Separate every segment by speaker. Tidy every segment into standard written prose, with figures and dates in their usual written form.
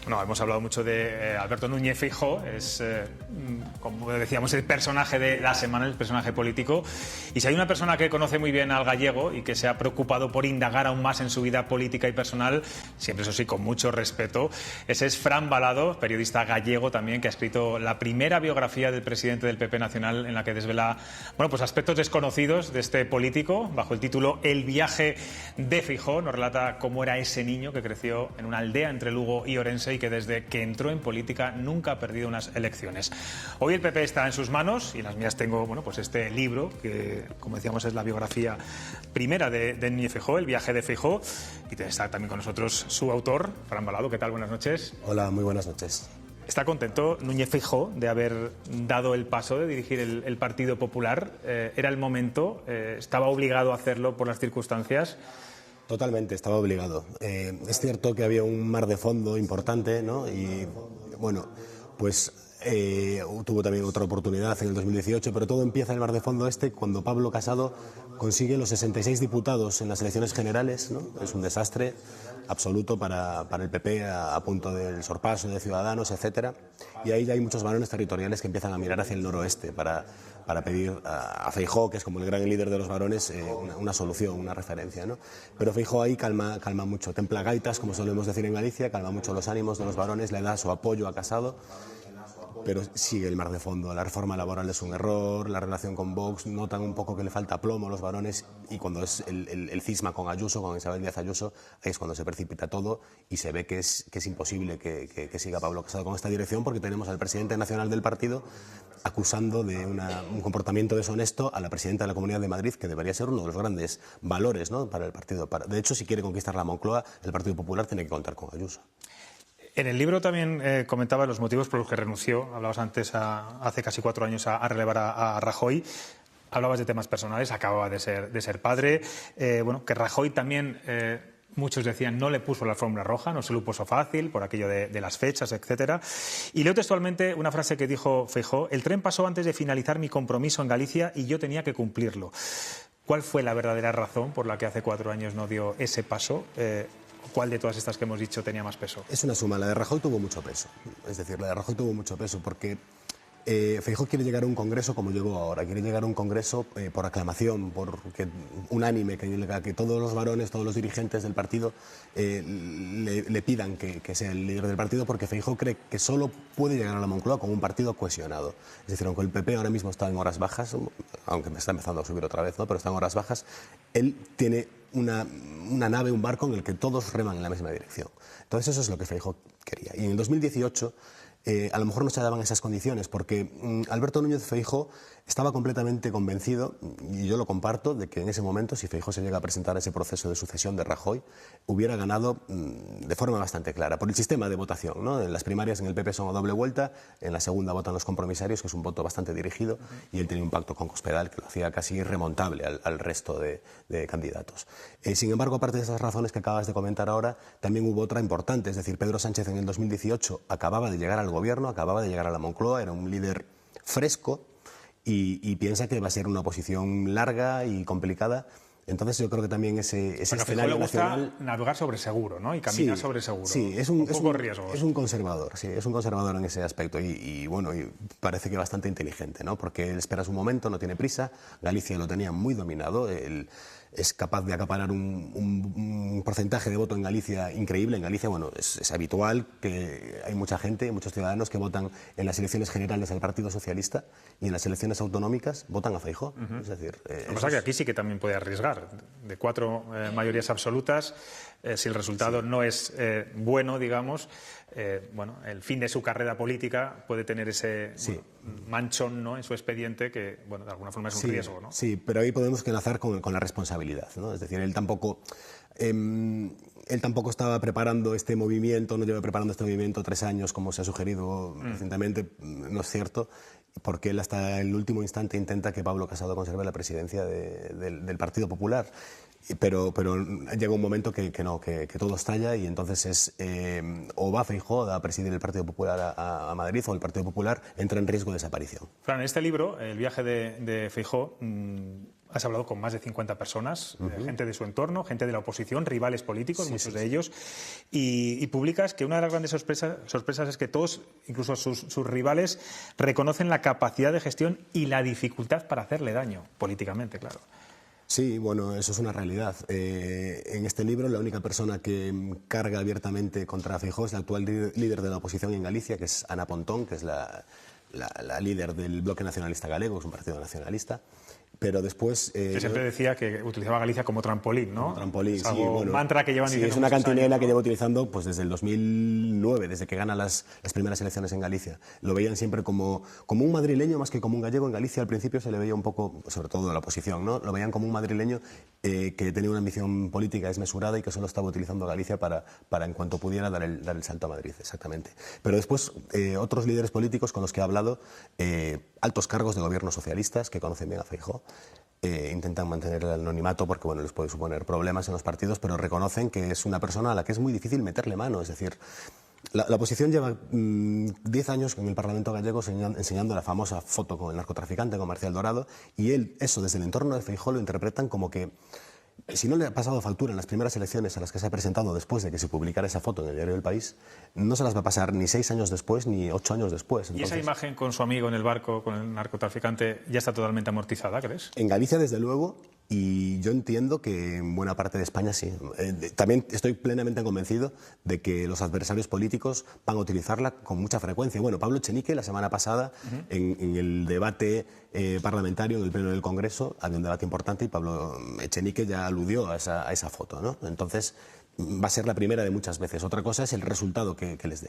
Speaker 1: No, hemos hablado mucho de Alberto Núñez Feijóo, es, como decíamos, el personaje de la semana, el personaje político. Y si hay una persona que conoce muy bien al gallego y que se ha preocupado por indagar aún más en su vida política y personal, siempre eso sí, con mucho respeto, ese es Fran Balado, periodista gallego también, que ha escrito la primera biografía del presidente del PP Nacional, en la que desvela, bueno, pues aspectos desconocidos de este político, bajo el título El viaje de Feijóo. Nos relata cómo era ese niño que creció en una aldea entre Lugo y Orense y que desde que entró en política nunca ha perdido unas elecciones. Hoy el PP está en sus manos y en las mías tengo, bueno, pues este libro que, como decíamos, es la biografía primera de Núñez Feijóo, El viaje de Feijóo, y está también con nosotros su autor, Fran Balado. ¿Qué tal? Buenas noches.
Speaker 2: Hola, muy buenas noches.
Speaker 1: ¿Está contento Núñez Feijóo de haber dado el paso de dirigir el Partido Popular? ¿Era el momento? ¿Estaba obligado a hacerlo por las circunstancias?
Speaker 2: Totalmente, estaba obligado. Es cierto que había un mar de fondo importante, ¿no? Y bueno, pues tuvo también otra oportunidad en el 2018, pero todo empieza en el mar de fondo cuando Pablo Casado consigue los 66 diputados en las elecciones generales, ¿no? Es un desastre absoluto para el PP, a punto del sorpaso de Ciudadanos, etcétera. Y ahí ya hay muchos varones territoriales que empiezan a mirar hacia el noroeste para pedir a Feijóo, que es como el gran líder de los varones, una solución, una referencia, ¿no? Pero Feijóo ahí calma mucho, templa gaitas, como solemos decir en Galicia, calma mucho los ánimos de los varones, le da su apoyo a Casado, pero sigue el mar de fondo. La reforma laboral es un error, la relación con Vox, notan un poco que le falta plomo a los varones, y cuando es el cisma con Ayuso, con Isabel Díaz Ayuso, ahí es cuando se precipita todo y se ve que es imposible que siga Pablo Casado con esta dirección, porque tenemos al presidente nacional del partido acusando de un comportamiento deshonesto a la presidenta de la Comunidad de Madrid, que debería ser uno de los grandes valores, ¿no?, para el partido. De hecho, si quiere conquistar la Moncloa, el Partido Popular tiene que contar con Ayuso.
Speaker 1: En el libro también comentaba los motivos por los que renunció. Hablabas antes, hace casi 4 años, a relevar a Rajoy. Hablabas de temas personales, acababa de ser padre. Bueno, que Rajoy también, muchos decían, no le puso la alfombra roja, no se lo puso fácil por aquello de las fechas, etcétera. Y leo textualmente una frase que dijo Feijóo: el tren pasó antes de finalizar mi compromiso en Galicia y yo tenía que cumplirlo. ¿Cuál fue la verdadera razón por la que hace 4 años no dio ese paso? ¿Cuál de todas estas que hemos dicho tenía más peso?
Speaker 2: Es una suma. La de Rajoy tuvo mucho peso. Es decir, la de Rajoy tuvo mucho peso porque Feijóo quiere llegar a un congreso como llegó ahora. Quiere llegar a un congreso por aclamación, unánime, que todos los varones, todos los dirigentes del partido le pidan que sea el líder del partido, porque Feijóo cree que solo puede llegar a la Moncloa con un partido cohesionado. Es decir, aunque el PP ahora mismo está en horas bajas, aunque me está empezando a subir otra vez, ¿no?, pero está en horas bajas, él tiene una nave, un barco en el que todos reman en la misma dirección. Entonces eso es lo que Feijóo quería. Y en el 2018 a lo mejor no se daban esas condiciones, porque Alberto Núñez Feijóo estaba completamente convencido, y yo lo comparto, de que en ese momento, si Feijóo se llega a presentar a ese proceso de sucesión de Rajoy, hubiera ganado de forma bastante clara, por el sistema de votación, ¿no? En las primarias en el PP son a doble vuelta, en la segunda votan los compromisarios, que es un voto bastante dirigido, y él tenía un pacto con Cospedal que lo hacía casi irremontable al resto de candidatos. Sin embargo, aparte de esas razones que acabas de comentar ahora, también hubo otra importante, es decir, Pedro Sánchez en el 2018 acababa de llegar al gobierno, acababa de llegar a la Moncloa, era un líder fresco, y piensa que va a ser una oposición larga y complicada. Entonces yo creo que también ese escenario nacional...
Speaker 1: navegar sobre seguro, ¿no? Y caminar sobre seguro.
Speaker 2: Sí, es un conservador, sí, es un conservador en ese aspecto, y bueno, y parece que bastante inteligente, ¿no? Porque él espera su momento, no tiene prisa. Galicia lo tenía muy dominado, él es capaz de acaparar un porcentaje de voto en Galicia increíble. En Galicia, bueno, es habitual que hay mucha gente, muchos ciudadanos que votan en las elecciones generales al Partido Socialista, y en las elecciones autonómicas votan a Feijóo. Es decir,
Speaker 1: lo que pasa es que aquí sí que también puede arriesgar. De 4 mayorías absolutas, si el resultado no es bueno, digamos, bueno, el fin de su carrera política puede tener ese manchón, ¿no?, en su expediente, que, bueno, de alguna forma es un riesgo, ¿no?
Speaker 2: Sí, pero ahí podemos enlazar con la responsabilidad, ¿no? Es decir, él tampoco estaba preparando este movimiento, no lleva preparando este movimiento 3 años, como se ha sugerido recientemente, no es cierto, porque él hasta el último instante intenta que Pablo Casado conserve la presidencia del Partido Popular. Pero llega un momento que todo estalla, y entonces es o va Feijóo a presidir el Partido Popular a Madrid, o el Partido Popular entra en riesgo de desaparición.
Speaker 1: Fran, en este libro, El viaje de Feijóo, has hablado con más de 50 personas, gente de su entorno, gente de la oposición, rivales políticos, muchos de ellos, y publicas que una de las grandes sorpresas es que todos, incluso sus rivales, reconocen la capacidad de gestión y la dificultad para hacerle daño, políticamente, claro.
Speaker 2: Sí, bueno, eso es una realidad. En este libro la única persona que carga abiertamente contra Feijóo es la actual líder de la oposición en Galicia, que es Ana Pontón, que es la líder del Bloque Nacionalista Galego, que es un partido nacionalista. Pero después...
Speaker 1: que siempre decía que utilizaba Galicia como trampolín, ¿no?
Speaker 2: Como trampolín,
Speaker 1: es algo, bueno, mantra que llevan diciendo
Speaker 2: es una cantinela
Speaker 1: años, ¿no?
Speaker 2: que lleva utilizando pues desde el 2009, desde que gana las primeras elecciones en Galicia. Lo veían siempre como un madrileño más que como un gallego. En Galicia al principio se le veía un poco, sobre todo de la oposición, ¿no? Lo veían como un madrileño que tenía una ambición política desmesurada y que solo estaba utilizando Galicia para en cuanto pudiera dar el salto a Madrid, exactamente. Pero después otros líderes políticos con los que he hablado, altos cargos de gobiernos socialistas que conocen bien a Feijóo, intentan mantener el anonimato porque bueno, les puede suponer problemas en los partidos, pero reconocen que es una persona a la que es muy difícil meterle mano. Es decir, la oposición lleva 10 años en el Parlamento gallego enseñando la famosa foto con el narcotraficante, con Marcial Dorado, y él, eso desde el entorno de Feijóo lo interpretan como que si no le ha pasado factura en las primeras elecciones a las que se ha presentado después de que se publicara esa foto en el diario del País, no se las va a pasar ni 6 años después ni 8 años después.
Speaker 1: Entonces, ¿y esa imagen con su amigo en el barco, con el narcotraficante, ya está totalmente amortizada, crees?
Speaker 2: En Galicia, desde luego, y yo entiendo que en buena parte de España sí. También estoy plenamente convencido de que los adversarios políticos van a utilizarla con mucha frecuencia. Bueno, Pablo Echenique, la semana pasada, en el debate parlamentario, en el Pleno del Congreso, había un debate importante y Pablo Echenique ya aludió a esa foto, ¿no? Entonces, va a ser la primera de muchas veces. Otra cosa es el resultado que les dé.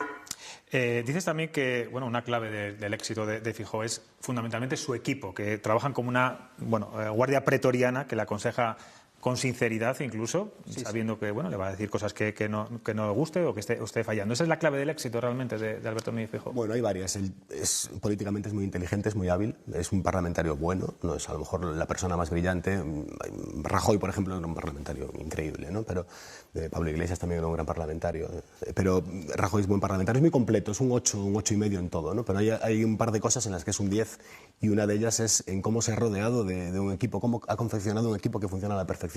Speaker 1: Dices también que bueno, una clave del éxito de Feijóo es fundamentalmente su equipo, que trabajan como una guardia pretoriana que le aconseja con sinceridad incluso, sabiendo que bueno, le va a decir cosas que no le guste o que esté fallando. ¿Esa es la clave del éxito realmente de Alberto Núñez Feijóo?
Speaker 2: Bueno, hay varias. Políticamente es muy inteligente, es muy hábil, es un parlamentario bueno, no es a lo mejor la persona más brillante. Rajoy, por ejemplo, era un parlamentario increíble, ¿no? Pero Pablo Iglesias también era un gran parlamentario. Pero Rajoy es buen parlamentario, es muy completo, es un 8,5 en todo, ¿no? Pero hay un par de cosas en las que es un 10 y una de ellas es en cómo se ha rodeado de un equipo, cómo ha confeccionado un equipo que funciona a la perfección.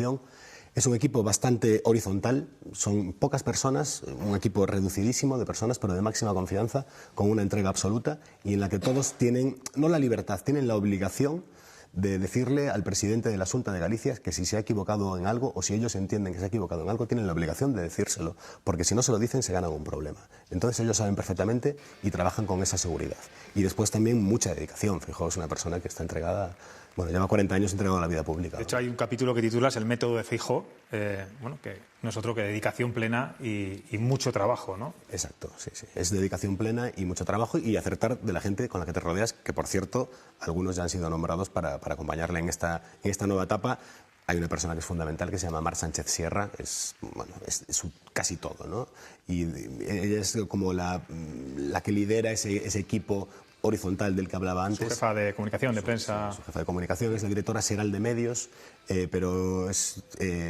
Speaker 2: Es un equipo bastante horizontal, son pocas personas, un equipo reducidísimo de personas, pero de máxima confianza, con una entrega absoluta y en la que todos tienen, no la libertad, tienen la obligación de decirle al presidente de la Xunta de Galicia que si se ha equivocado en algo o si ellos entienden que se ha equivocado en algo, tienen la obligación de decírselo, porque si no se lo dicen se ganan un problema. Entonces ellos saben perfectamente y trabajan con esa seguridad. Y después también mucha dedicación. Feijóo es una persona que está entregada... Bueno, lleva 40 años entregado a la vida pública.
Speaker 1: De hecho, hay un capítulo que titulas El método de Feijóo, que no es otro que dedicación plena y mucho trabajo, ¿no?
Speaker 2: Exacto, sí. Es dedicación plena y mucho trabajo y acertar de la gente con la que te rodeas, que por cierto, algunos ya han sido nombrados para acompañarle en esta nueva etapa. Hay una persona que es fundamental que se llama Mar Sánchez Sierra, es casi todo, ¿no? Y ella es como la que lidera ese equipo horizontal del que hablaba antes.
Speaker 1: Su jefa de comunicación, de prensa.
Speaker 2: Su jefa de comunicación, es la directora seral de medios, pero es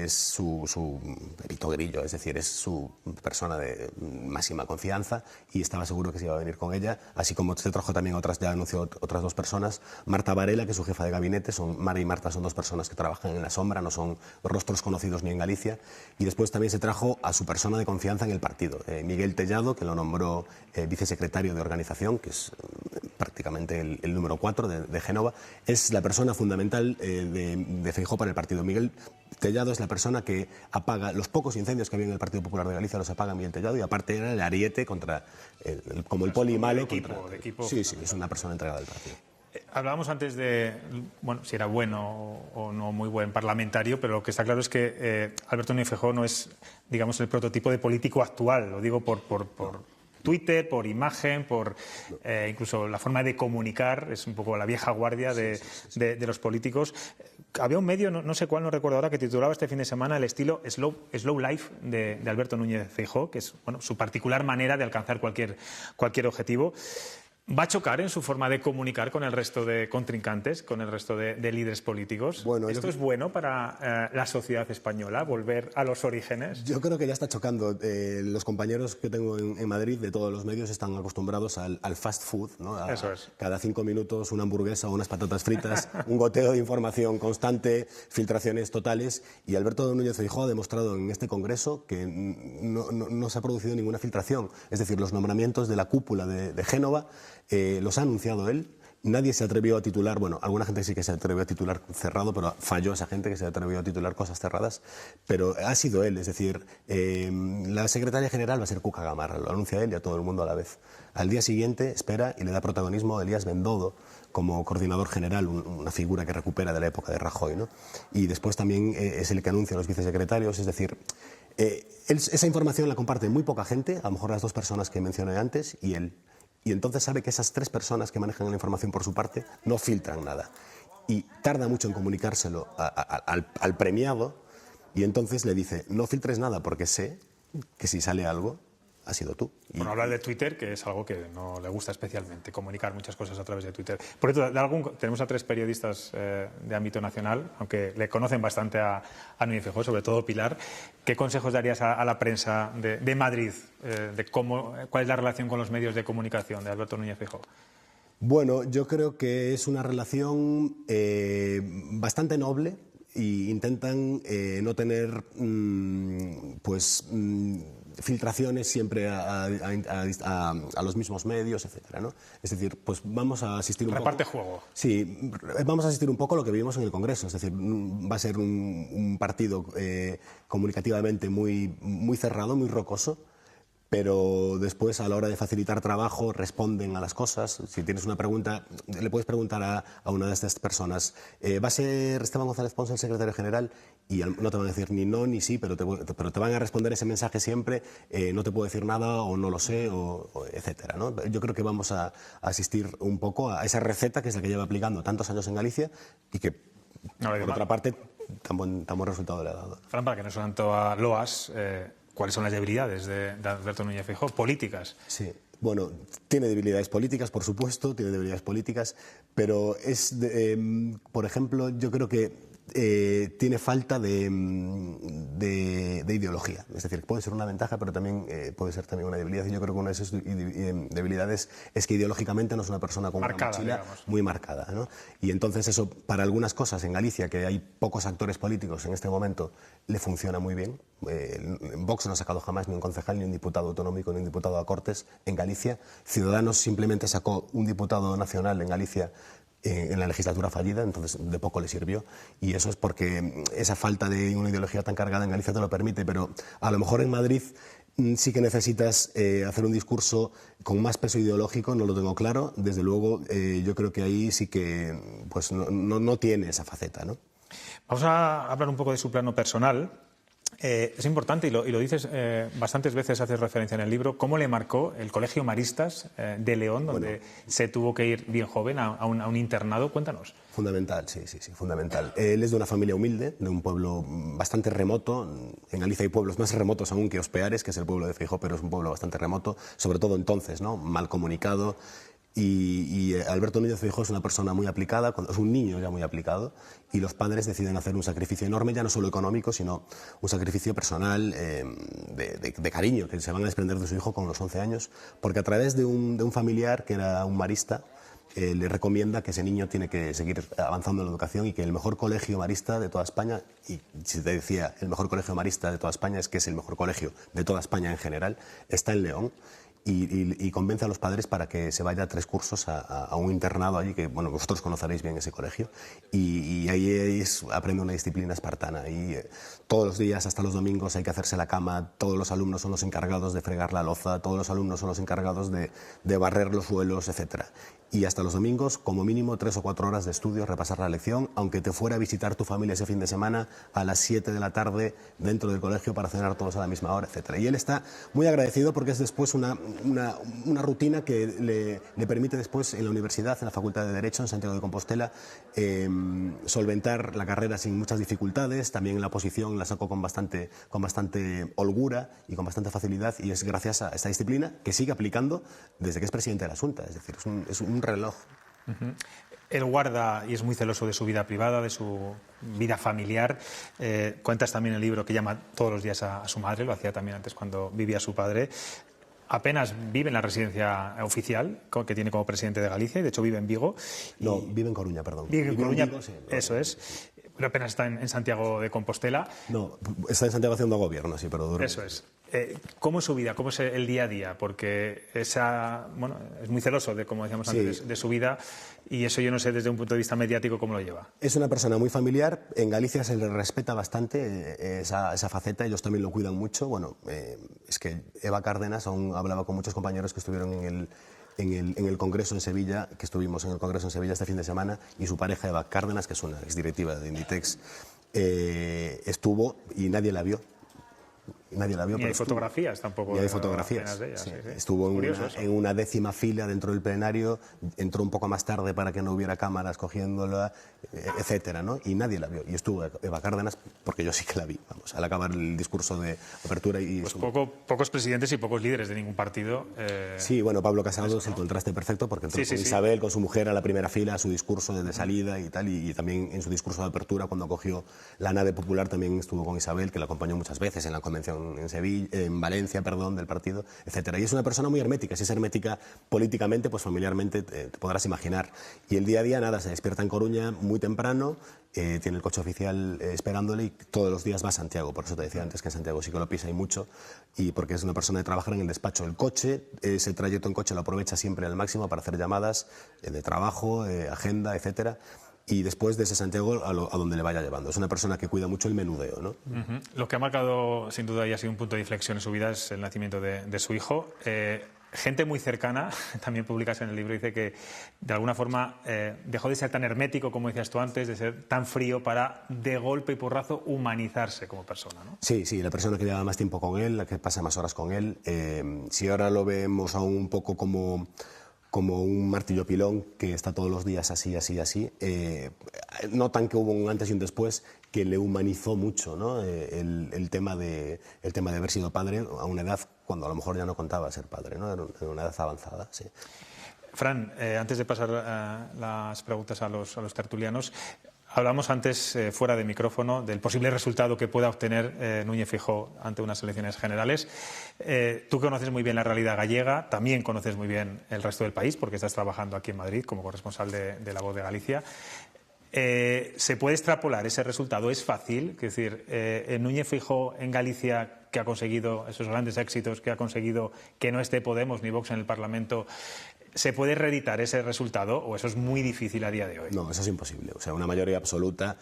Speaker 2: su Pepito Grillo, es decir, es su persona de máxima confianza y estaba seguro que se iba a venir con ella, así como se trajo también ya anunció otras dos personas. Marta Varela, que es su jefa de gabinete, Mara y Marta son dos personas que trabajan en la sombra, no son rostros conocidos ni en Galicia, y después también se trajo a su persona de confianza en el partido, Miguel Tellado, que lo nombró vicesecretario de organización, que es prácticamente el número 4 de Génova, es la persona fundamental de Feijóo para el partido. Miguel Tellado es la persona que apaga los pocos incendios que había en el Partido Popular de Galicia, los apaga Miguel Tellado, y aparte era el ariete contra, como el poli malo. Sí, es una persona entregada al partido.
Speaker 1: Hablábamos antes de si era bueno o no muy buen parlamentario, pero lo que está claro es que Alberto Núñez Feijóo no es, digamos, el prototipo de político actual, lo digo por Twitter, por imagen, por incluso la forma de comunicar, es un poco la vieja guardia de los políticos. Había un medio, no sé cuál, no recuerdo ahora, que titulaba este fin de semana el estilo Slow Life de Alberto Núñez Feijóo, que es su particular manera de alcanzar cualquier objetivo. ¿Va a chocar en su forma de comunicar con el resto de contrincantes, con el resto de líderes políticos?
Speaker 2: Bueno,
Speaker 1: ¿Esto es bueno para la sociedad española, volver a los orígenes?
Speaker 2: Yo creo que ya está chocando. Los compañeros que tengo en Madrid de todos los medios están acostumbrados al fast food, ¿no?
Speaker 1: Eso es.
Speaker 2: Cada 5 minutos una hamburguesa o unas patatas fritas, un goteo de información constante, filtraciones totales. Y Alberto Núñez Feijóo ha demostrado en este congreso que no se ha producido ninguna filtración. Es decir, los nombramientos de la cúpula de Génova los ha anunciado él. Nadie se atrevió a titular, bueno, alguna gente sí que se atrevió a titular cerrado, pero falló esa gente que se atrevió a titular cosas cerradas, pero ha sido él, es decir, la secretaria general va a ser Cuca Gamarra, lo anuncia él y a todo el mundo a la vez. Al día siguiente espera y le da protagonismo a Elías Bendodo como coordinador general, una figura que recupera de la época de Rajoy, ¿no? Y después también es el que anuncia a los vicesecretarios, es decir, esa información la comparte muy poca gente, a lo mejor las 2 personas que mencioné antes y él. Y entonces sabe que esas 3 personas que manejan la información por su parte no filtran nada. Y tarda mucho en comunicárselo al premiado y entonces le dice, no filtres nada porque sé que si sale algo, ha sido tú.
Speaker 1: Bueno, hablar de Twitter, que es algo que no le gusta especialmente, comunicar muchas cosas a través de Twitter. Por cierto, tenemos a 3 periodistas de ámbito nacional, aunque le conocen bastante a Núñez Feijóo, sobre todo Pilar. ¿Qué consejos darías a la prensa de Madrid, cuál es la relación con los medios de comunicación de Alberto Núñez Feijóo?
Speaker 2: Bueno, yo creo que es una relación bastante noble y intentan no tener filtraciones siempre a los mismos medios, etcétera, ¿no? Es decir, pues vamos a asistir un poco...
Speaker 1: Reparte juego.
Speaker 2: Sí, vamos a asistir un poco a lo que vivimos en el Congreso, es decir, va a ser un partido comunicativamente muy cerrado, muy rocoso, pero después a la hora de facilitar trabajo responden a las cosas. Si tienes una pregunta, le puedes preguntar a una de estas personas, ¿va a ser Esteban González Pons el secretario general? Y no te van a decir ni no ni sí, pero te van a responder ese mensaje siempre, no te puedo decir nada o no lo sé, etcétera, ¿no? Yo creo que vamos a asistir un poco a esa receta que es la que lleva aplicando tantos años en Galicia y que, por otra parte, tan buen resultado le ha dado.
Speaker 1: Fran, para que no suenan todas loas, ¿cuáles son las debilidades de Alberto Núñez Feijóo? Políticas.
Speaker 2: Sí. Bueno, tiene debilidades políticas, por supuesto, tiene debilidades políticas, pero por ejemplo, yo creo que tiene falta de ideología. Es decir, puede ser una ventaja, pero también puede ser también una debilidad. Y yo creo que una de esas debilidades es que ideológicamente no es una persona con una mochila muy marcada, ¿no? Y entonces eso, para algunas cosas en Galicia, que hay pocos actores políticos en este momento, le funciona muy bien. Vox no ha sacado jamás ni un concejal, ni un diputado autonómico, ni un diputado a Cortes en Galicia. Ciudadanos simplemente sacó un diputado nacional en Galicia en la legislatura fallida, entonces de poco le sirvió, y eso es porque esa falta de una ideología tan cargada en Galicia te lo permite, pero a lo mejor en Madrid sí que necesitas hacer un discurso con más peso ideológico, no lo tengo claro, desde luego yo creo que ahí sí que pues no tiene esa faceta, ¿no?
Speaker 1: Vamos a hablar un poco de su plano personal. Es importante, y lo dices bastantes veces, haces referencia en el libro, cómo le marcó el Colegio Maristas de León, donde se tuvo que ir bien joven a un internado. Cuéntanos.
Speaker 2: Fundamental, sí, fundamental. Él es de una familia humilde, de un pueblo bastante remoto. En Galicia hay pueblos más remotos aún que Ospeares, que es el pueblo de Feijóo, pero es un pueblo bastante remoto, sobre todo entonces, ¿no? Mal comunicado. Y Alberto Núñez Feijóo es una persona muy aplicada, es un niño ya muy aplicado, y los padres deciden hacer un sacrificio enorme, ya no solo económico, sino un sacrificio personal, de cariño, que se van a desprender de su hijo con los 11 años, porque a través de un familiar que era un marista, le recomienda que ese niño tiene que seguir avanzando en la educación y que el mejor colegio marista de toda España, y si te decía el mejor colegio marista de toda España, es que es el mejor colegio de toda España en general, está en León. Y convence a los padres para que se vaya a 3 cursos a un internado allí, que bueno, vosotros conoceréis bien ese colegio, y ahí aprende una disciplina espartana. Y todos los días, hasta los domingos, hay que hacerse la cama, todos los alumnos son los encargados de fregar la loza, todos los alumnos son los encargados de barrer los suelos, etc. Y hasta los domingos, como mínimo 3 o 4 horas de estudio, repasar la lección, aunque te fuera a visitar tu familia ese fin de semana a las 7 de la tarde dentro del colegio para cenar todos a la misma hora, etc. Y él está muy agradecido porque es después una rutina que le permite después en la universidad, en la Facultad de Derecho, en Santiago de Compostela, solventar la carrera sin muchas dificultades. También la oposición la sacó con bastante holgura y con bastante facilidad, y es gracias a esta disciplina que sigue aplicando desde que es presidente de la Junta. Es decir, es un reloj.
Speaker 1: Él guarda y es muy celoso de su vida privada, de su vida familiar. Cuentas también en el libro que llama todos los días a su madre, lo hacía también antes cuando vivía su padre. Apenas vive en la residencia oficial que tiene como presidente de Galicia, y de hecho vive en Vigo.
Speaker 2: No, vive en Coruña, perdón.
Speaker 1: Vive en Coruña,
Speaker 2: Vigo, sí,
Speaker 1: eso es. Pero apenas está en Santiago de Compostela.
Speaker 2: No, está en Santiago haciendo gobierno, sí, pero duro.
Speaker 1: Eso es. ¿Cómo es su vida? ¿Cómo es el día a día? Porque es muy celoso de, como decíamos antes, de su vida, y eso yo no sé desde un punto de vista mediático cómo lo lleva.
Speaker 2: Es una persona muy familiar. En Galicia se le respeta bastante esa faceta. Ellos también lo cuidan mucho. Bueno, es que Eva Cárdenas, aún hablaba con muchos compañeros que estuvieron en el Congreso en Sevilla, que estuvimos en el Congreso en Sevilla este fin de semana, y su pareja Eva Cárdenas, que es una exdirectiva de Inditex, estuvo y nadie la vio. Nadie la vio.
Speaker 1: Ni hay fotografías tampoco.
Speaker 2: Ni hay fotografías.
Speaker 1: De ella, sí.
Speaker 2: Estuvo en una 10ª fila dentro del plenario, entró un poco más tarde para que no hubiera cámaras cogiéndola, etcétera, ¿no? Y nadie la vio. Y estuvo Eva Cárdenas, porque yo sí que la vi, vamos, al acabar el discurso de apertura.
Speaker 1: Pues pocos presidentes y pocos líderes de ningún partido.
Speaker 2: Sí, bueno, Pablo Casado es el contraste perfecto, porque entró con Isabel, con su mujer, a la primera fila, a su discurso de salida y tal, y también en su discurso de apertura, cuando cogió la nave popular, también estuvo con Isabel, que la acompañó muchas veces en la convención en Sevilla, en Valencia, perdón, del partido, etcétera. Y es una persona muy hermética. Si es hermética políticamente, pues familiarmente te podrás imaginar. Y el día a día, nada, se despierta en Coruña muy temprano, tiene el coche oficial esperándole, y todos los días va a Santiago. Por eso te decía antes que en Santiago sí que lo pisa y mucho, y porque es una persona de trabajar en el despacho. El coche, ese trayecto en coche lo aprovecha siempre al máximo para hacer llamadas de trabajo, agenda, etcétera. Y después de ese Santiago a donde le vaya llevando. Es una persona que cuida mucho el menudeo, ¿no?
Speaker 1: Lo que ha marcado, sin duda, y ha sido un punto de inflexión en su vida es el nacimiento de su hijo. Gente muy cercana, también publicas en el libro, dice que de alguna forma dejó de ser tan hermético, como decías tú antes, de ser tan frío, para de golpe y porrazo humanizarse como persona, ¿no?
Speaker 2: Sí, la persona que lleva más tiempo con él, la que pasa más horas con él. Si ahora lo vemos aún un poco como un martillo pilón que está todos los días así, notan que hubo un antes y un después que le humanizó mucho, ¿no? el tema de haber sido padre a una edad cuando a lo mejor ya no contaba ser padre, ¿no? Era una edad avanzada, sí.
Speaker 1: Fran, antes de pasar las preguntas a los tertulianos, hablamos antes, fuera de micrófono, del posible resultado que pueda obtener Núñez Feijóo ante unas elecciones generales. Tú conoces muy bien la realidad gallega, también conoces muy bien el resto del país, porque estás trabajando aquí en Madrid como corresponsal de La Voz de Galicia. ¿Se puede extrapolar ese resultado? ¿Es fácil? Es decir, Núñez Feijóo en Galicia, que ha conseguido esos grandes éxitos, que ha conseguido que no esté Podemos ni Vox en el Parlamento, ¿se puede reeditar ese resultado o eso es muy difícil a día de hoy?
Speaker 2: No, eso es imposible. O sea, una mayoría absoluta.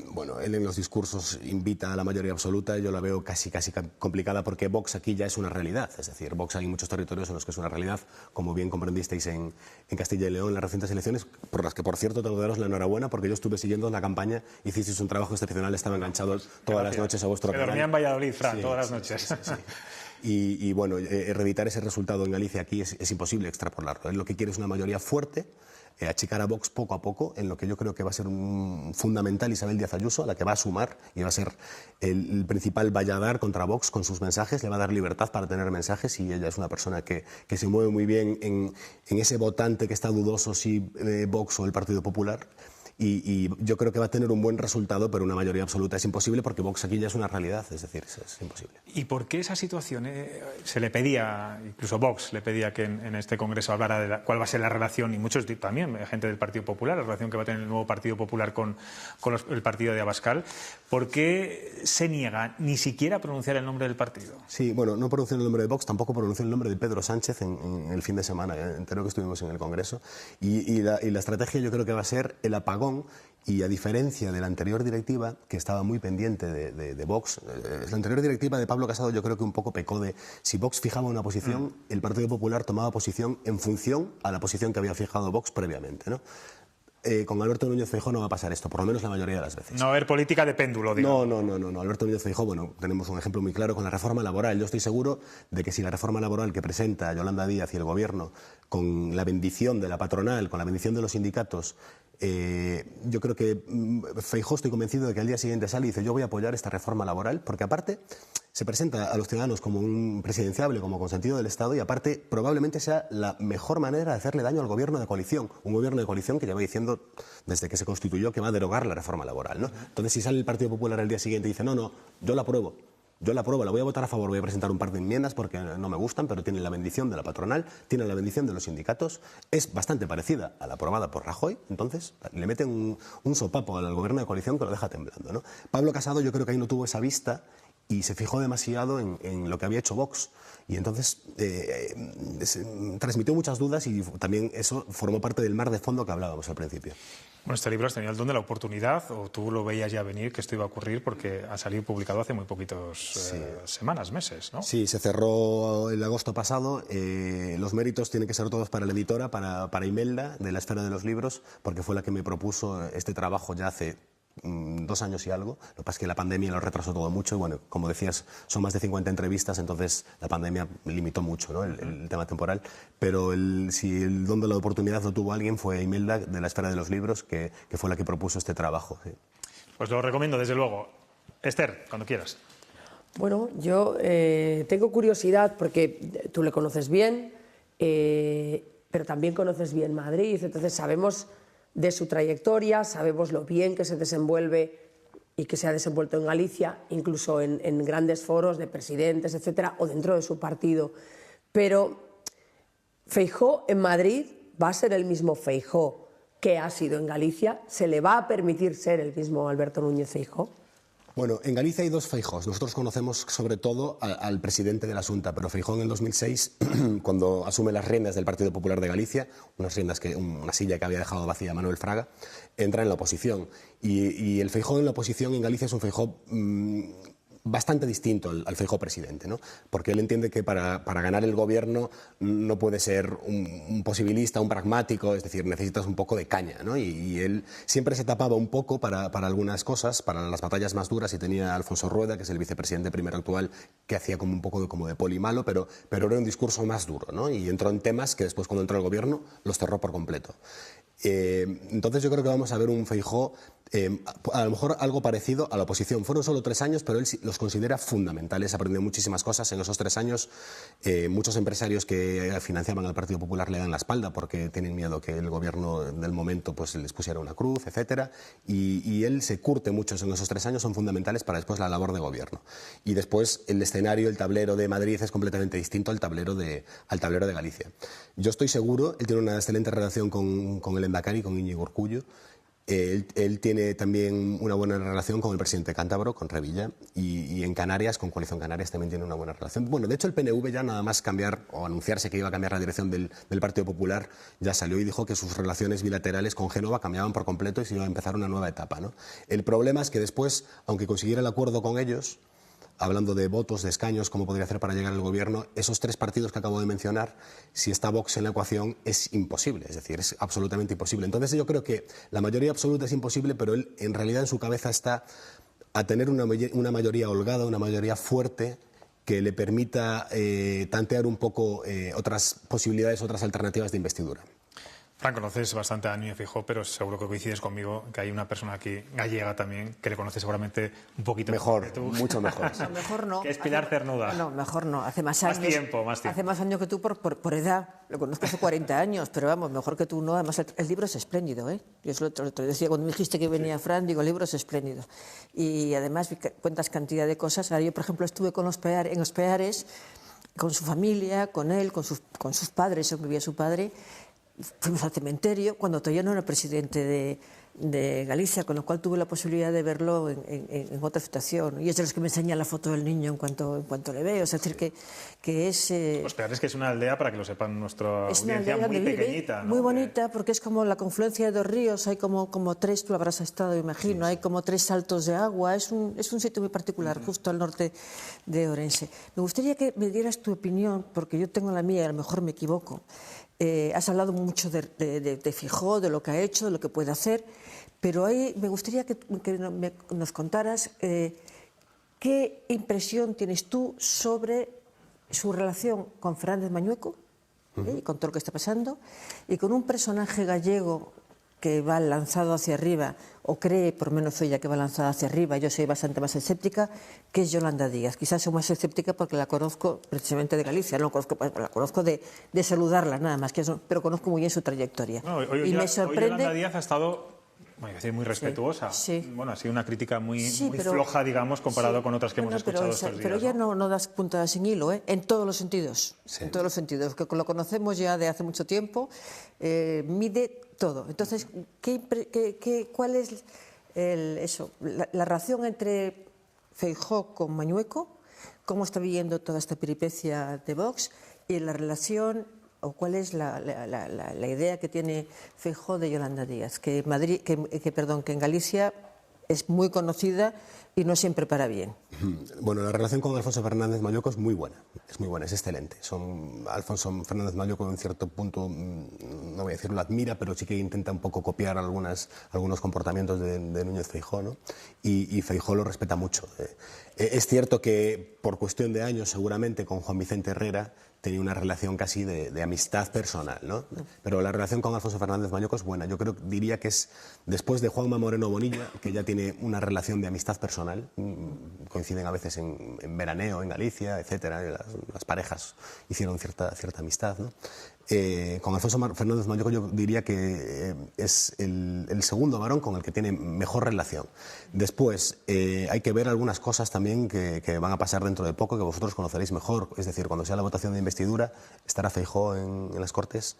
Speaker 2: Bueno, él en los discursos invita a la mayoría absoluta. Yo la veo casi complicada, porque Vox aquí ya es una realidad. Es decir, Vox hay muchos territorios en los que es una realidad, como bien comprendisteis en Castilla y León en las recientes elecciones, por las que, por cierto, tengo que daros la enhorabuena, porque yo estuve siguiendo la campaña, hicisteis un trabajo excepcional, estaba enganchado todas las noches a vuestro canal.
Speaker 1: Me dormía en Valladolid, Fran, todas las noches.
Speaker 2: Sí. Y bueno, reeditar ese resultado en Galicia aquí es imposible extrapolarlo. Él lo que quiere es una mayoría fuerte, achicar a Vox poco a poco, en lo que yo creo que va a ser fundamental Isabel Díaz Ayuso, a la que va a sumar y va a ser el principal valladar contra Vox con sus mensajes. Le va a dar libertad para tener mensajes, y ella es una persona que se mueve muy bien en ese votante que está dudoso si Vox o el Partido Popular. Y yo creo que va a tener un buen resultado, pero una mayoría absoluta es imposible, porque Vox aquí ya es una realidad, es decir, es imposible.
Speaker 1: ¿Y por qué esa situación? Se le pedía, incluso Vox le pedía que en este Congreso hablara de cuál va a ser la relación, y muchos también, gente del Partido Popular, la relación que va a tener el nuevo Partido Popular con el partido de Abascal. ¿Por qué se niega ni siquiera a pronunciar el nombre del partido? Sí,
Speaker 2: bueno, no pronunció el nombre de Vox, tampoco pronunció el nombre de Pedro Sánchez en el fin de semana entero que estuvimos en el Congreso. Y la estrategia yo creo que va a ser el apagón. Y a diferencia de la anterior directiva, que estaba muy pendiente de Vox, la anterior directiva de Pablo Casado yo creo que un poco pecó de, si Vox fijaba una posición, el Partido Popular tomaba posición en función a la posición que había fijado Vox previamente, ¿no? con Alberto Núñez Feijóo no va a pasar esto, por lo menos la mayoría de las veces.
Speaker 1: No va a haber política de péndulo, digamos.
Speaker 2: No. Alberto Núñez Feijóo, bueno, tenemos un ejemplo muy claro con la reforma laboral. Yo estoy seguro de que si la reforma laboral que presenta Yolanda Díaz y el Gobierno, con la bendición de la patronal, con la bendición de los sindicatos, yo creo que Feijóo, estoy convencido de que al día siguiente sale y dice yo voy a apoyar esta reforma laboral, porque aparte se presenta a los ciudadanos como un presidenciable, como consentido del Estado, y aparte probablemente sea la mejor manera de hacerle daño al gobierno de coalición, un gobierno de coalición que lleva diciendo desde que se constituyó que va a derogar la reforma laboral, ¿no? Entonces, si sale el Partido Popular al día siguiente y dice no, yo la apruebo, la voy a votar a favor, voy a presentar un par de enmiendas porque no me gustan, pero tienen la bendición de la patronal, tienen la bendición de los sindicatos, es bastante parecida a la aprobada por Rajoy, entonces le meten un sopapo al gobierno de coalición que lo deja temblando, ¿no? Pablo Casado yo creo que ahí no tuvo esa vista y se fijó demasiado en lo que había hecho Vox. Y entonces transmitió muchas dudas y también eso formó parte del mar de fondo que hablábamos al principio.
Speaker 1: Bueno, este libro has tenido el don de la oportunidad, o tú lo veías ya venir que esto iba a ocurrir porque ha salido publicado hace muy poquitos semanas, meses, ¿no?
Speaker 2: Sí, se cerró el agosto pasado. Los méritos tienen que ser todos para la editora, para Imelda, de la Esfera de los Libros, porque fue la que me propuso este trabajo ya hace 2 años y algo. Lo que pasa es que la pandemia lo retrasó todo mucho y, bueno, como decías, son más de 50 entrevistas, entonces la pandemia limitó mucho, ¿no?, el tema temporal. Pero si el don de la oportunidad lo tuvo alguien, fue Imelda, de la Esfera de los Libros, que fue la que propuso este trabajo. Sí.
Speaker 1: Pues lo recomiendo, desde luego. Esther, cuando quieras.
Speaker 3: Bueno, yo tengo curiosidad porque tú le conoces bien, pero también conoces bien Madrid, entonces sabemos de su trayectoria, sabemos lo bien que se desenvuelve y que se ha desenvuelto en Galicia, incluso en grandes foros de presidentes, etcétera, o dentro de su partido. Pero Feijóo en Madrid va a ser el mismo Feijóo que ha sido en Galicia. ¿Se le va a permitir ser el mismo Alberto Núñez Feijóo?
Speaker 2: Bueno, en Galicia hay 2 Feijóos. Nosotros conocemos sobre todo al presidente de la Xunta, pero Feijóo en el 2006, cuando asume las riendas del Partido Popular de Galicia, una silla que había dejado vacía Manuel Fraga, entra en la oposición. Y el Feijóo en la oposición en Galicia es un Feijóo bastante distinto al Feijóo presidente, ¿no? Porque él entiende que para ganar el gobierno no puede ser un posibilista, un pragmático, es decir, necesitas un poco de caña, ¿no? Y él siempre se tapaba un poco para algunas cosas, para las batallas más duras, y tenía a Alfonso Rueda, que es el vicepresidente primero actual, que hacía como un poco como de poli malo, pero era un discurso más duro, ¿no? Y entró en temas que después, cuando entró al gobierno, los cerró por completo. Entonces yo creo que vamos a ver un Feijóo a lo mejor algo parecido a la oposición. Fueron solo 3 años, pero él los considera fundamentales. Aprendió muchísimas cosas en esos 3 años. Muchos empresarios que financiaban al Partido Popular le dan la espalda porque tienen miedo que el gobierno del momento pues les pusiera una cruz, etcétera. Y él se curte mucho en esos 3 años, son fundamentales para después la labor de gobierno. Y después el escenario, el tablero de Madrid es completamente distinto al tablero de Galicia. Yo estoy seguro, él tiene una excelente relación con el Endacari, con Íñigo Urkullu. Él tiene también una buena relación con el presidente cántabro, con Revilla, y en Canarias, con Coalición Canarias, también tiene una buena relación. Bueno, de hecho el PNV ya nada más cambiar o anunciarse que iba a cambiar la dirección del Partido Popular, ya salió y dijo que sus relaciones bilaterales con Génova cambiaban por completo y se iba a empezar una nueva etapa, ¿no? El problema es que después, aunque consiguiera el acuerdo con ellos, hablando de votos, de escaños, cómo podría hacer para llegar al gobierno, esos 3 partidos que acabo de mencionar, si está Vox en la ecuación, es imposible, es decir, es absolutamente imposible. Entonces yo creo que la mayoría absoluta es imposible, pero él en realidad en su cabeza está a tener una mayoría holgada, una mayoría fuerte, que le permita tantear un poco otras posibilidades, otras alternativas de investidura.
Speaker 1: Fran, conoces bastante a Núñez Feijóo, pero seguro que coincides conmigo que hay una persona aquí, gallega también, que le conoce seguramente un poquito
Speaker 2: mejor
Speaker 1: que tú.
Speaker 2: Mucho mejor.
Speaker 4: No, mejor no.
Speaker 1: Que es Pilar Cernuda.
Speaker 4: No, mejor no. Hace más años.
Speaker 1: Más tiempo.
Speaker 4: Hace más años que tú por edad. Lo conozco hace 40 años, pero vamos, mejor que tú no. Además, el libro es espléndido, ¿eh? Yo te decía cuando me dijiste que venía Fran, digo, el libro es espléndido. Y además cuentas cantidad de cosas. Ahora yo, por ejemplo, estuve en Los Peares, con su familia, con él, con sus padres, según vivía su padre. Fuimos al cementerio cuando todavía no era presidente de Galicia, con lo cual tuve la posibilidad de verlo en otra situación. Y es de los que me enseñan la foto del niño en cuanto le veo. Es decir, que es...
Speaker 1: Pues peor es que es una aldea, para que lo sepan nuestra audiencia, muy pequeñita, ¿no?
Speaker 4: Muy bonita, porque es como la confluencia de dos ríos, hay como tres, tú habrás estado, imagino, hay como tres saltos de agua, es un sitio muy particular, justo al norte de Orense. Me gustaría que me dieras tu opinión, porque yo tengo la mía y a lo mejor me equivoco. Has hablado mucho de Feijóo, de lo que ha hecho, de lo que puede hacer, pero ahí me gustaría que nos contaras qué impresión tienes tú sobre su relación con Fernández Mañueco, y con todo lo que está pasando, y con un personaje gallego que va lanzado hacia arriba, o cree, por menos ella, que va lanzada hacia arriba. Yo soy bastante más escéptica, que es Yolanda Díaz. Quizás soy más escéptica porque la conozco precisamente de Galicia, no la conozco de saludarla nada más, pero conozco muy bien su trayectoria.
Speaker 1: No,
Speaker 4: y me sorprende...
Speaker 1: Hoy Yolanda Díaz ha estado, voy a decir, muy respetuosa.
Speaker 4: Sí.
Speaker 1: Bueno, ha sido una crítica muy
Speaker 4: pero,
Speaker 1: floja, digamos, comparado con otras que hemos escuchado estos días.
Speaker 4: Pero ella no das puntadas sin hilo, en todos los sentidos. Sí. En todos los sentidos, que lo conocemos ya de hace mucho tiempo, mide todo. Entonces, ¿cuál es la relación entre Feijóo con Mañueco? ¿Cómo está viviendo toda esta peripecia de Vox? Y la relación, o cuál es la idea que tiene Feijóo de Yolanda Díaz, que en Galicia es muy conocida y no siempre para bien.
Speaker 2: Bueno, la relación con Alfonso Fernández Mañueco es muy buena, es excelente. Alfonso Fernández Mañueco en cierto punto, no voy a decir lo admira, pero sí que intenta un poco copiar algunos comportamientos de Núñez Feijóo, ¿no? Y Feijóo lo respeta mucho. Es cierto que por cuestión de años seguramente con Juan Vicente Herrera tenía una relación casi de amistad personal, ¿no? Pero la relación con Alfonso Fernández Mañueco es buena. Yo diría que es después de Juanma Moreno Bonilla, que ya tiene una relación de amistad personal, coinciden a veces en veraneo en Galicia, etcétera, las parejas hicieron cierta amistad, ¿no? Con Alfonso Fernández Mañueco yo diría que es el segundo varón con el que tiene mejor relación. Después hay que ver algunas cosas también que van a pasar dentro de poco, que vosotros conoceréis mejor. Es decir, cuando sea la votación de investidura, estará Feijóo en las Cortes.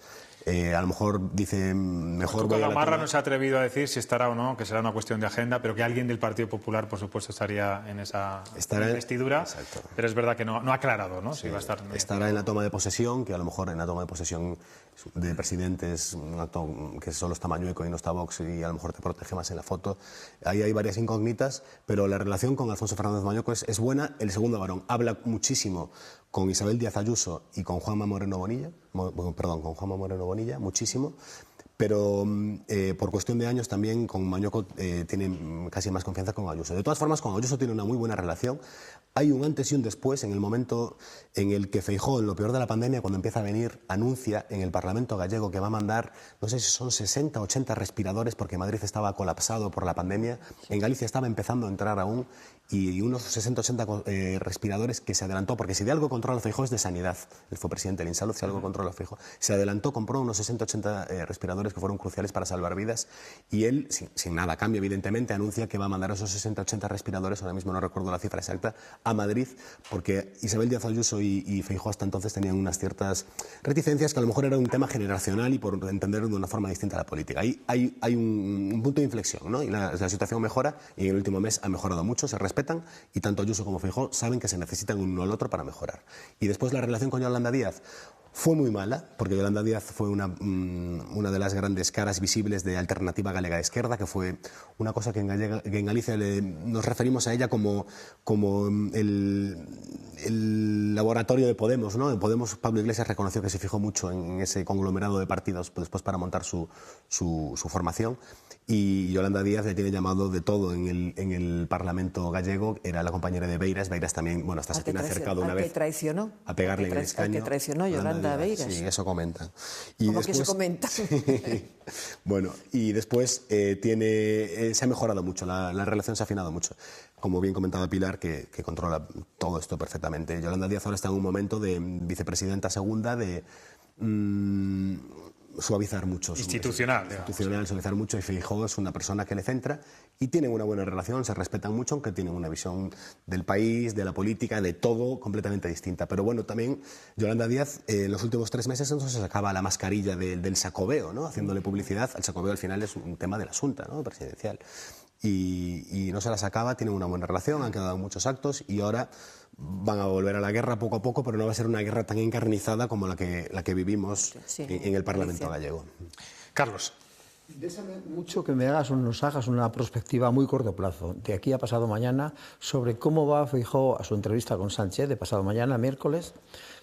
Speaker 2: A lo mejor dice mejor voy a
Speaker 1: Gamarra no se ha atrevido a decir si estará o no, que será una cuestión de agenda, pero que alguien del Partido Popular, por supuesto, estaría en esa investidura. Exacto. Pero es verdad que no ha aclarado, ¿no? Sí, si va a estar.
Speaker 2: Estará en la toma de posesión, que a lo mejor en la toma de posesión de presidente es un acto que solo está Mañueco y no está Vox, y a lo mejor te protege más en la foto. Ahí hay varias incógnitas, pero la relación con Alfonso Fernández Mañueco es buena. El segundo varón habla muchísimo con Isabel Díaz Ayuso y con Juanma Moreno Bonilla, muchísimo, pero por cuestión de años también con Mañueco tiene casi más confianza con Ayuso. De todas formas, con Ayuso tiene una muy buena relación. Hay un antes y un después en el momento en el que Feijóo, en lo peor de la pandemia, cuando empieza a venir, anuncia en el Parlamento gallego que va a mandar, no sé si son 60 o 80 respiradores, porque Madrid estaba colapsado por la pandemia, en Galicia estaba empezando a entrar aún, y unos 60 o 80 respiradores que se adelantó, porque si de algo controla Feijóo es de sanidad. Él fue presidente del Insalud, si algo controla Feijóo. Se adelantó, compró unos 60 o 80 respiradores que fueron cruciales para salvar vidas, y él, sin nada a cambio, evidentemente, anuncia que va a mandar esos 60 o 80 respiradores, ahora mismo no recuerdo la cifra exacta, a Madrid, porque Isabel Díaz Ayuso y Feijóo hasta entonces tenían unas ciertas reticencias que a lo mejor era un tema generacional y por entenderlo de una forma distinta a la política. Ahí hay un punto de inflexión, ¿no? Y la situación mejora, y en el último mes ha mejorado mucho, se respetan, y tanto Ayuso como Feijóo saben que se necesitan uno al otro para mejorar. Y después la relación con Yolanda Díaz fue muy mala, porque Yolanda Díaz fue una de las grandes caras visibles de Alternativa Galega de Esquerda, que fue una cosa que en Galicia nos referimos a ella como el laboratorio de Podemos, ¿no? En Podemos, Pablo Iglesias reconoció que se fijó mucho en ese conglomerado de partidos después para montar su formación, y Yolanda Díaz le tiene llamado de todo en el Parlamento gallego. Era la compañera de Beiras también, bueno, hasta se tiene acercado una vez a pegarle en el escaño.
Speaker 4: Que traicionó Yolanda Beiras.
Speaker 2: Sí, eso comentan.
Speaker 4: ¿Cómo que eso comenta?
Speaker 2: Bueno, y después se ha mejorado mucho, la relación se ha afinado mucho. Como bien comentaba Pilar, que controla todo esto perfectamente. Yolanda Díaz ahora está en un momento de vicepresidenta segunda, suavizar mucho.
Speaker 1: Institucional,
Speaker 2: Institucional, suavizar mucho, y Feijóo es una persona que le centra y tienen una buena relación, se respetan mucho, aunque tienen una visión del país, de la política, de todo completamente distinta. Pero bueno, también Yolanda Díaz en los últimos 3 meses entonces se sacaba la mascarilla del Xacobeo, ¿no? Haciéndole publicidad. El Xacobeo al final es un tema de la Xunta, ¿no? Presidencial. Y no se la sacaba, tienen una buena relación, han quedado muchos actos y ahora van a volver a la guerra poco a poco, pero no va a ser una guerra tan encarnizada como la que vivimos en el Parlamento gallego.
Speaker 1: Carlos.
Speaker 5: Désame mucho que nos hagas una perspectiva a muy corto plazo, de aquí a pasado mañana, sobre cómo va Feijóo a su entrevista con Sánchez de pasado mañana, miércoles.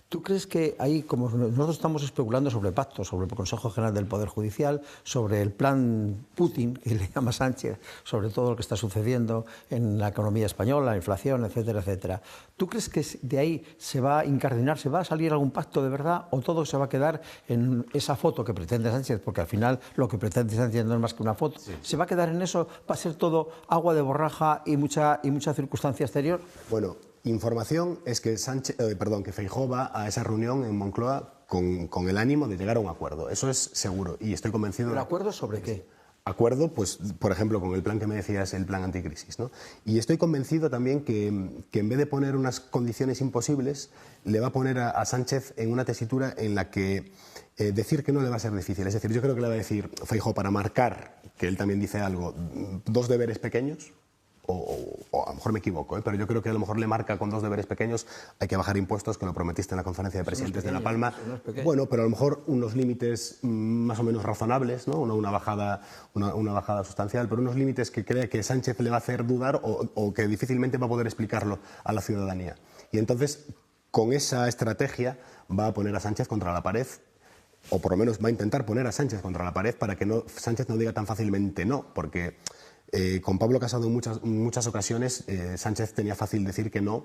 Speaker 5: ¿Tú crees que ahí, como nosotros estamos especulando sobre pactos, sobre el Consejo General del Poder Judicial, sobre el plan Putin, que le llama Sánchez, sobre todo lo que está sucediendo en la economía española, la inflación, etcétera, etcétera, ¿tú crees que de ahí se va a incardinar, se va a salir algún pacto de verdad o todo se va a quedar en esa foto que pretende Sánchez? Porque al final lo que pretende Sánchez no es más que una foto. Sí. ¿Se va a quedar en eso? ¿Va a ser todo agua de borraja y mucha circunstancia exterior?
Speaker 2: Bueno, información es que que Feijóo va a esa reunión en Moncloa con el ánimo de llegar a un acuerdo. Eso es seguro y estoy convencido.
Speaker 5: ¿El acuerdo sobre qué?
Speaker 2: Acuerdo, pues, por ejemplo, con el plan que me decías, el plan anticrisis, ¿no? Y estoy convencido también que en vez de poner unas condiciones imposibles, le va a poner a Sánchez en una tesitura en la que decir que no le va a ser difícil. Es decir, yo creo que le va a decir Feijóo, para marcar, que él también dice algo, 2 deberes pequeños. O a lo mejor me equivoco, pero yo creo que a lo mejor le marca con 2 deberes pequeños: hay que bajar impuestos, que lo prometiste en la conferencia de presidentes de La Palma. Bueno, pero a lo mejor unos límites más o menos razonables, ¿no? Una bajada sustancial, pero unos límites que crea que Sánchez le va a hacer dudar o que difícilmente va a poder explicarlo a la ciudadanía. Y entonces, con esa estrategia, va a poner a Sánchez contra la pared, o por lo menos va a intentar poner a Sánchez contra la pared para que Sánchez no diga tan fácilmente no, porque con Pablo Casado en muchas ocasiones Sánchez tenía fácil decir que no.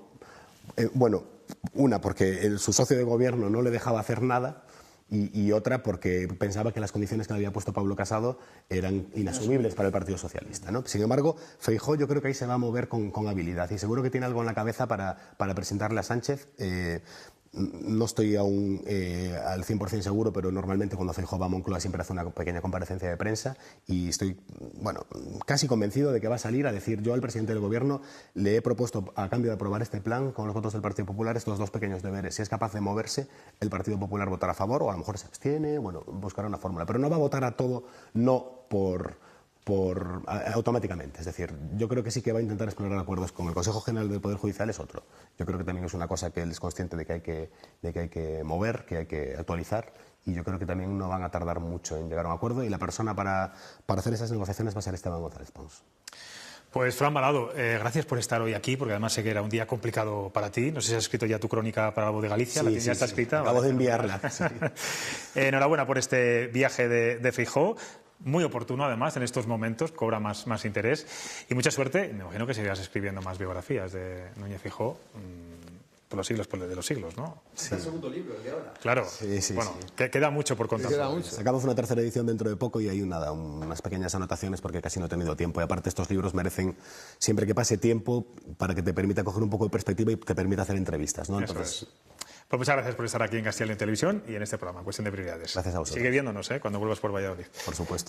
Speaker 2: Porque su socio de gobierno no le dejaba hacer nada, y otra porque pensaba que las condiciones que le había puesto Pablo Casado eran inasumibles para el Partido Socialista, ¿no? Sin embargo, Feijóo yo creo que ahí se va a mover con habilidad y seguro que tiene algo en la cabeza para presentarle a Sánchez. No estoy aún al 100% seguro, pero normalmente cuando Feijóo va a Moncloa siempre hace una pequeña comparecencia de prensa y estoy casi convencido de que va a salir a decir: yo al presidente del gobierno le he propuesto, a cambio de aprobar este plan con los votos del Partido Popular, estos 2 pequeños deberes. Si es capaz de moverse, el Partido Popular votará a favor, o a lo mejor se abstiene, buscará una fórmula, pero no va a votar a todo no automáticamente. Es decir, yo creo que sí que va a intentar explorar acuerdos con el Consejo General del Poder Judicial, es otro. Yo creo que también es una cosa que él es consciente de que hay que mover, que hay que actualizar, y yo creo que también no van a tardar mucho en llegar a un acuerdo, y la persona para hacer esas negociaciones va a ser Esteban González Pons.
Speaker 1: Pues Fran Balado, gracias por estar hoy aquí, porque además sé que era un día complicado para ti. No sé si has escrito ya tu crónica para La Voz de Galicia.
Speaker 2: Sí,
Speaker 1: ya está escrita.
Speaker 2: Acabo de enviarla. Sí.
Speaker 1: Enhorabuena por este viaje de Feijóo. Muy oportuno, además, en estos momentos, cobra más interés. Y mucha suerte. Me imagino que seguirás escribiendo más biografías de Núñez Feijóo por los siglos de los siglos, ¿no?
Speaker 5: Sí. El segundo libro, el de ahora.
Speaker 1: Claro. Queda mucho por contar.
Speaker 2: Sacamos una 3ª edición dentro de poco y hay unas pequeñas anotaciones porque casi no he tenido tiempo. Y aparte, estos libros merecen, siempre que pase tiempo, para que te permita coger un poco de perspectiva y te permita hacer entrevistas, ¿no? Entonces,
Speaker 1: pues muchas gracias por estar aquí en Castilla y León Televisión y en este programa, Cuestión de Prioridades.
Speaker 2: Gracias a vosotros.
Speaker 1: Sigue viéndonos, cuando vuelvas por Valladolid.
Speaker 2: Por supuesto.